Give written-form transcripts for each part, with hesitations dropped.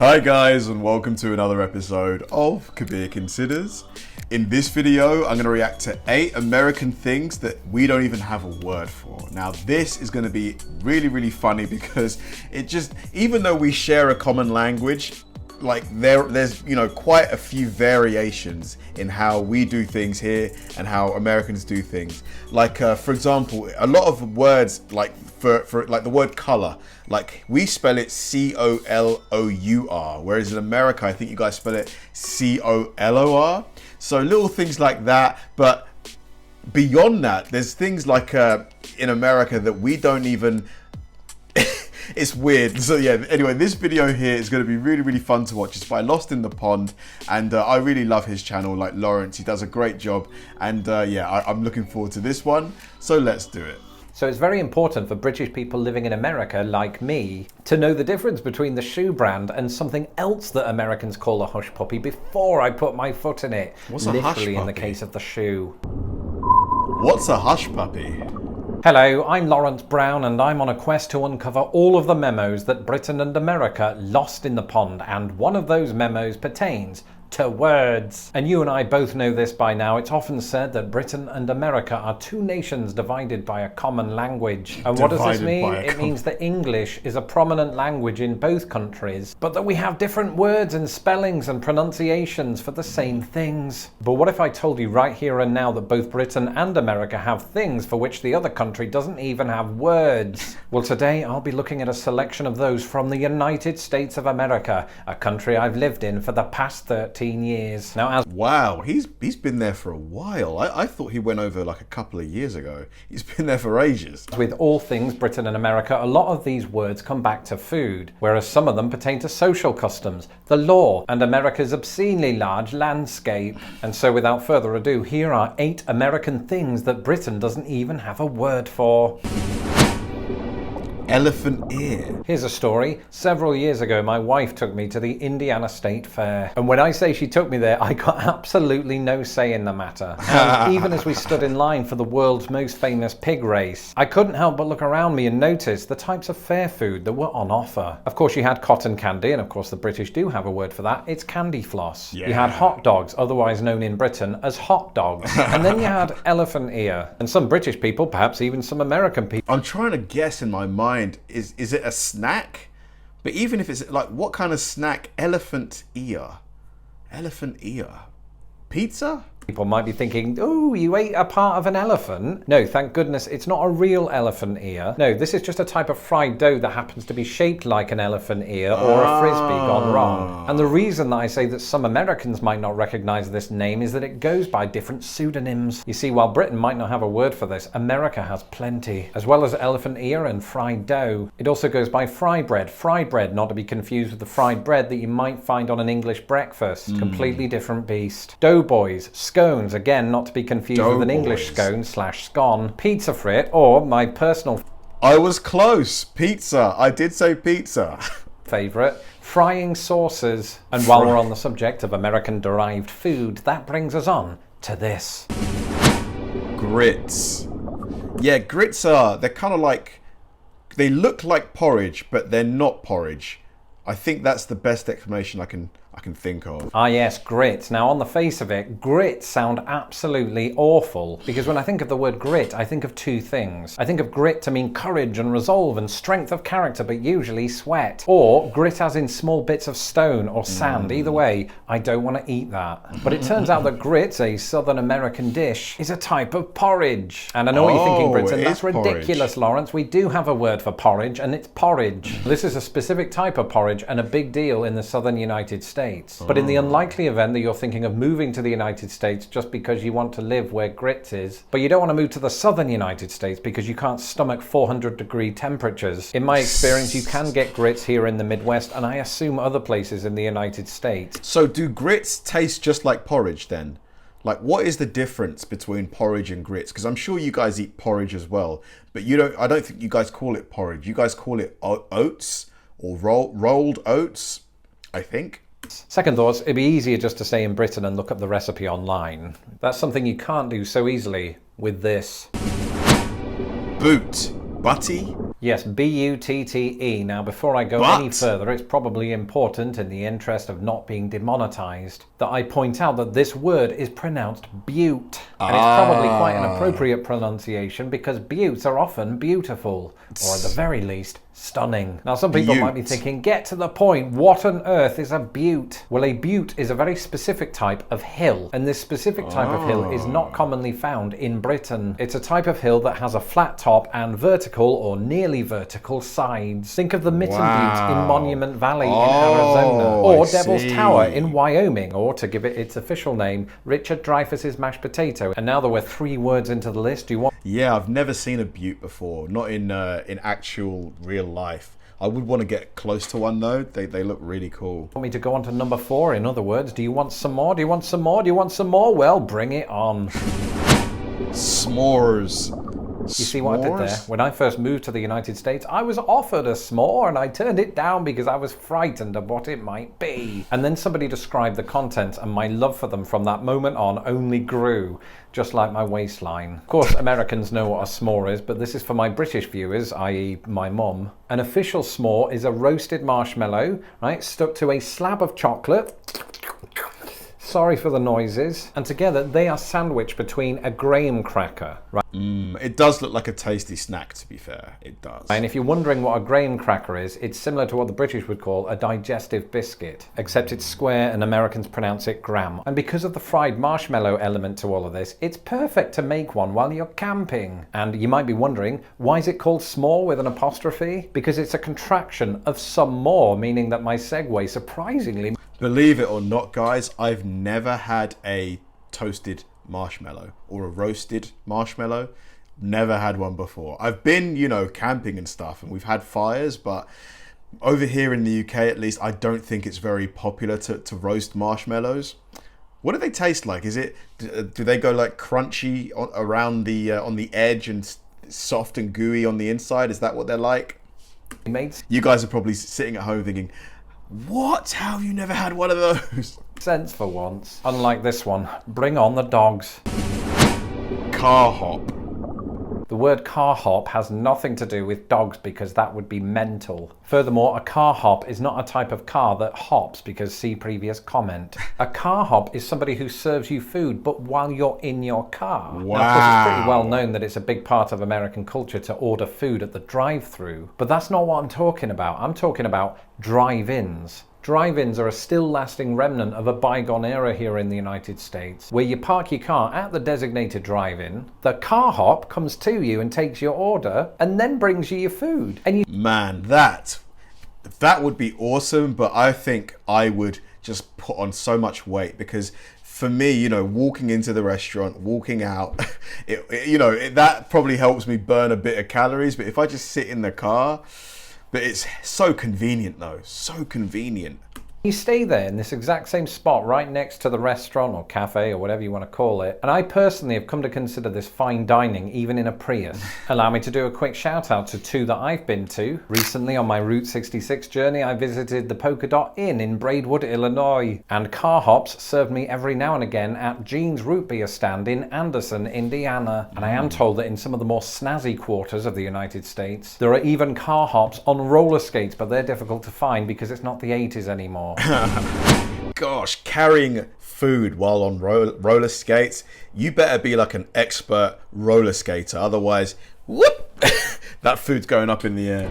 Hi guys, and welcome to another episode of Kabir Considers. In this video, I'm going to react to 8 American things that we don't even have a word for. Now this is going to be really funny because it just, even though we share a common language, like there's quite a few variations in how we do things here and how Americans do things. Like for example, a lot of words like for like the word color, like we spell it C-O-L-O-U-R, whereas in America I think you guys spell it C-O-L-O-R. So little things like that, but beyond that, there's things like in America that we don't even it's weird. So yeah, anyway, this video here is going to be really fun to watch. It's by Lost in the Pond, and I really love his channel, like Lawrence. He does a great job, and yeah, I'm looking forward to this one. So let's do it. So it's very important for British people living in America, like me, to know the difference between the shoe brand and something else that Americans call a hush puppy before I put my foot in it. What's a hush puppy? In the case of the shoe. What's a hush puppy? Hello, I'm Lawrence Brown, and I'm on a quest to uncover all of the memos that Britain and America lost in the pond, and one of those memos pertains to words. And you and I both know this by now. It's often said that Britain and America are two nations divided by a common language. And what does this mean? It means that English is a prominent language in both countries, but that we have different words and spellings and pronunciations for the same things. But what if I told you right here and now that both Britain and America have things for which the other country doesn't even have words? Well, today I'll be looking at a selection of those from the United States of America, a country I've lived in for the past 13 years. Now, wow, he's been there for a while. I thought he went over like a couple of years ago. He's been there for ages. With all things Britain and America, a lot of these words come back to food, whereas some of them pertain to social customs, the law, and America's obscenely large landscape. And so without further ado, here are 8 American things that Britain doesn't even have a word for. Elephant ear. Here's a story. Several years ago, my wife took me to the Indiana State Fair. And when I say she took me there, I got absolutely no say in the matter. And even as we stood in line for the world's most famous pig race, I couldn't help but look around me and notice the types of fair food that were on offer. Of course, you had cotton candy, and of course the British do have a word for that. It's candy floss. Yeah. You had hot dogs, otherwise known in Britain as hot dogs. And then you had elephant ear. And some British people, perhaps even some American people. I'm trying to guess in my mind. Is it a snack? But even if it's like, what kind of snack? Elephant ear. Pizza? People might be thinking, oh, you ate a part of an elephant? No, thank goodness it's not a real elephant ear. No, this is just a type of fried dough that happens to be shaped like an elephant ear or a frisbee gone wrong. And the reason that I say that some Americans might not recognize this name is that it goes by different pseudonyms. You see, while Britain might not have a word for this, America has plenty. As well as elephant ear and fried dough, it also goes by fry bread. Fry bread, not to be confused with the fried bread that you might find on an English breakfast. Completely different beast. Doughboys, scones, again not to be confused with an English scone / scone, pizza frit, or my personal I was close, pizza. I did say pizza. Favorite, frying sauces. And while we're on the subject of American derived food, that brings us on to this. Grits. Yeah, grits they're kind of like, they look like porridge, but they're not porridge. I think that's the best explanation I can think of. Ah yes, grits. Now on the face of it, grits sound absolutely awful, because when I think of the word grit, I think of two things. I think of grit to mean courage and resolve and strength of character, but usually sweat. Or grit as in small bits of stone or sand. Either way, I don't want to eat that. But it turns out that grit, a Southern American dish, is a type of porridge. And I know what you're thinking, Britain, that's ridiculous, Lawrence. We do have a word for porridge, and it's porridge. This is a specific type of porridge and a big deal in the southern United States. But in the unlikely event that you're thinking of moving to the United States just because you want to live where grits is, but you don't want to move to the southern United States because you can't stomach 400-degree temperatures, in my experience you can get grits here in the Midwest, and I assume other places in the United States. So do grits taste just like porridge then? Like, what is the difference between porridge and grits? Because I'm sure you guys eat porridge as well, but I don't think you guys call it porridge. You guys call it oats or rolled oats, I think. Second thoughts, it'd be easier just to say in Britain and look up the recipe online. That's something you can't do so easily with this. Butte. Butty? Yes, B-U-T-T-E. Now, before I go any further, it's probably important, in the interest of not being demonetized, that I point out that this word is pronounced Butte. And it's probably quite an appropriate pronunciation because buttes are often beautiful, or at the very least, stunning. Now, some people might be thinking, get to the point, what on earth is a butte? Well, a butte is a very specific type of hill, and this specific type of hill is not commonly found in Britain. It's a type of hill that has a flat top and vertical or nearly vertical sides. Think of the Mitten Butte in Monument Valley in Arizona, or Devil's Tower in Wyoming, or to give it its official name, Richard Dreyfuss's mashed potato. And now that we're 3 words into the list, do you want... Yeah, I've never seen a butte before, not in actual real life. I would want to get close to one though. They look really cool. Want me to go on to number 4? In other words, do you want some more? Do you want some more? Do you want some more? Well, bring it on. S'mores. You see what I did there? When I first moved to the United States, I was offered a s'more and I turned it down because I was frightened of what it might be. And then somebody described the contents and my love for them from that moment on only grew, just like my waistline. Of course, Americans know what a s'more is, but this is for my British viewers, i.e. my mum. An official s'more is a roasted marshmallow, right, stuck to a slab of chocolate. Sorry for the noises. And together they are sandwiched between a graham cracker, right? It does look like a tasty snack, to be fair. It does. And if you're wondering what a graham cracker is, it's similar to what the British would call a digestive biscuit, except it's square and Americans pronounce it gram. And because of the fried marshmallow element to all of this, it's perfect to make one while you're camping. And you might be wondering, why is it called s'more with an apostrophe? Because it's a contraction of some more, meaning that my segue surprisingly... Believe it or not, guys, I've never had a toasted marshmallow or a roasted marshmallow. Never had one before. I've been, camping and stuff, and we've had fires, but over here in the UK, at least, I don't think it's very popular to roast marshmallows. What do they taste like? Do they go like crunchy around the on the edge and soft and gooey on the inside? Is that what they're like? You guys are probably sitting at home thinking, what? How have you never had one of those? Sense for once. Unlike this one. Bring on the dogs. Carhop. The word Carhop has nothing to do with dogs because that would be mental. Furthermore, a Carhop is not a type of car that hops because see previous comment. A Carhop is somebody who serves you food but while you're in your car. Wow. Now, of course, it's pretty well known that it's a big part of American culture to order food at the drive-thru, but that's not what I'm talking about. I'm talking about drive-ins. Drive-ins are a still-lasting remnant of a bygone era here in the United States, where you park your car at the designated drive-in, the Carhop comes to you and takes your order, and then brings you your food. And Man, that would be awesome, but I think I would just put on so much weight because for me, walking into the restaurant, walking out, that probably helps me burn a bit of calories, but if I just sit in the car... But it's so convenient though, so convenient. you stay there in this exact same spot right next to the restaurant or cafe or whatever you want to call it. And I personally have come to consider this fine dining even in a Prius. Allow me to do a quick shout out to 2 that I've been to. Recently on my Route 66 journey, I visited the Polka Dot Inn in Braidwood, Illinois. And Carhops served me every now and again at Jean's Root Beer stand in Anderson, Indiana. And I am told that in some of the more snazzy quarters of the United States, there are even Carhops on roller skates, but they're difficult to find because it's not the 80s anymore. Gosh, carrying food while on roller skates, you better be like an expert roller skater, otherwise, whoop, that food's going up in the air.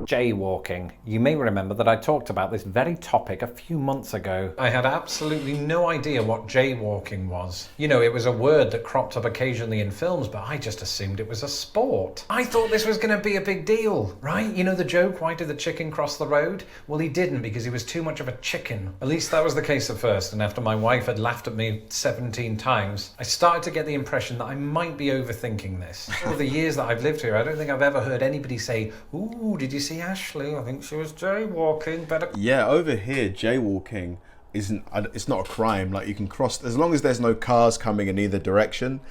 Jaywalking. You may remember that I talked about this very topic a few months ago. I had absolutely no idea what jaywalking was. You know, it was a word that cropped up occasionally in films, but I just assumed it was a sport. I thought this was going to be a big deal, right? You know the joke, why did the chicken cross the road? Well, he didn't because he was too much of a chicken. At least that was the case at first, and after my wife had laughed at me 17 times, I started to get the impression that I might be overthinking this. Over the years that I've lived here, I don't think I've ever heard anybody say, "Ooh, did you see Ashley? I think she was jaywalking." Better. Yeah, over here, jaywalking it's not a crime. Like, you can cross, as long as there's no cars coming in either direction,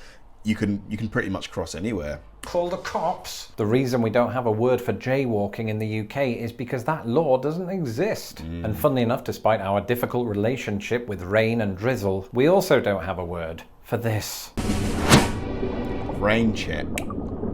you can pretty much cross anywhere. Call the cops. The reason we don't have a word for jaywalking in the UK is because that law doesn't exist. And funnily enough, despite our difficult relationship with rain and drizzle, we also don't have a word for this. Rain check.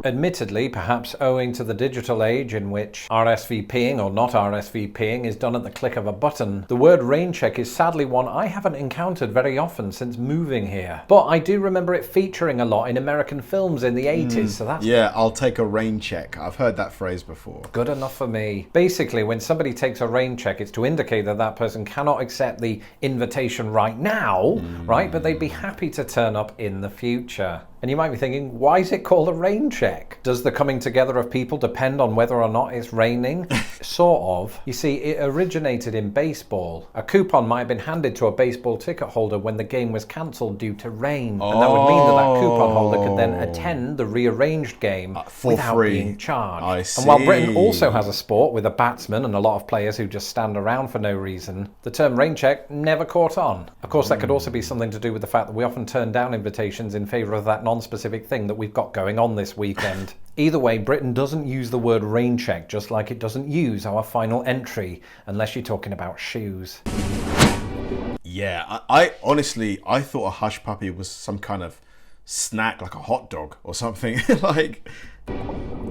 Admittedly, perhaps owing to the digital age in which RSVPing or not RSVPing is done at the click of a button, the word rain check is sadly one I haven't encountered very often since moving here. But I do remember it featuring a lot in American films in the 80s, so that's... Yeah, I'll take a rain check. I've heard that phrase before. Good enough for me. Basically, when somebody takes a rain check, it's to indicate that that person cannot accept the invitation right now, right? But they'd be happy to turn up in the future. And you might be thinking, why is it called a rain check? Does the coming together of people depend on whether or not it's raining? Sort of. You see, it originated in baseball. A coupon might have been handed to a baseball ticket holder when the game was cancelled due to rain. And that would mean that that coupon holder could then attend the rearranged game without being charged. I see. And while Britain also has a sport with a batsman and a lot of players who just stand around for no reason, the term rain check never caught on. Of course, that could also be something to do with the fact that we often turn down invitations in favour of that non-specific thing that we've got going on this weekend. Either way, Britain doesn't use the word rain check, just like it doesn't use our final entry, unless you're talking about shoes. Yeah, I honestly, I thought a hush puppy was some kind of snack, like a hot dog or something. Like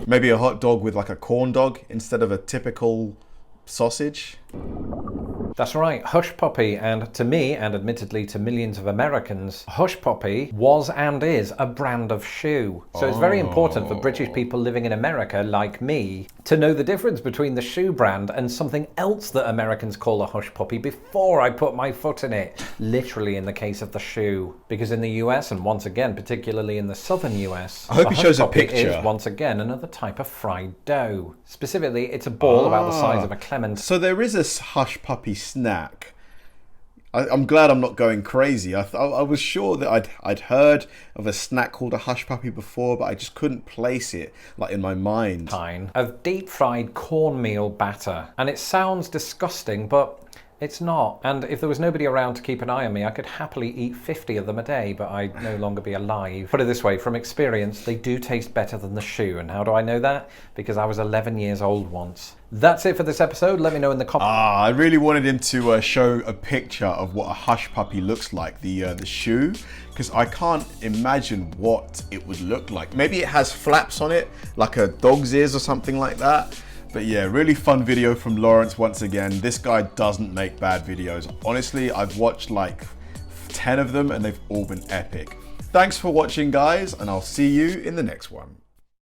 maybe a hot dog with like a corn dog instead of a typical sausage. That's right, hush puppy, and to me, and admittedly to millions of Americans, hush puppy was and is a brand of shoe. So it's very important for British people living in America, like me, to know the difference between the shoe brand and something else that Americans call a hush puppy before I put my foot in it, literally in the case of the shoe. Because in the US, and once again, particularly in the southern US, I hope he shows a picture. Is once again another type of fried dough. Specifically, it's a ball about the size of a clement. So there is a hush puppy snack. I'm glad I'm not going crazy. I was sure that I'd heard of a snack called a hush puppy before, but I just couldn't place it like in my mind. Of deep fried cornmeal batter. And it sounds disgusting, but it's not. And if there was nobody around to keep an eye on me, I could happily eat 50 of them a day, but I'd no longer be alive. Put it this way, from experience, they do taste better than the shoe. And how do I know that? Because I was 11 years old once. That's it for this episode. Let me know in the comments. I really wanted him to show a picture of what a hush puppy looks like, the shoe, because I can't imagine what it would look like. Maybe it has flaps on it, like a dog's ears or something like that. But yeah, really fun video from Lawrence once again. This guy doesn't make bad videos. Honestly, I've watched like 10 of them and they've all been epic. Thanks for watching, guys, and I'll see you in the next one.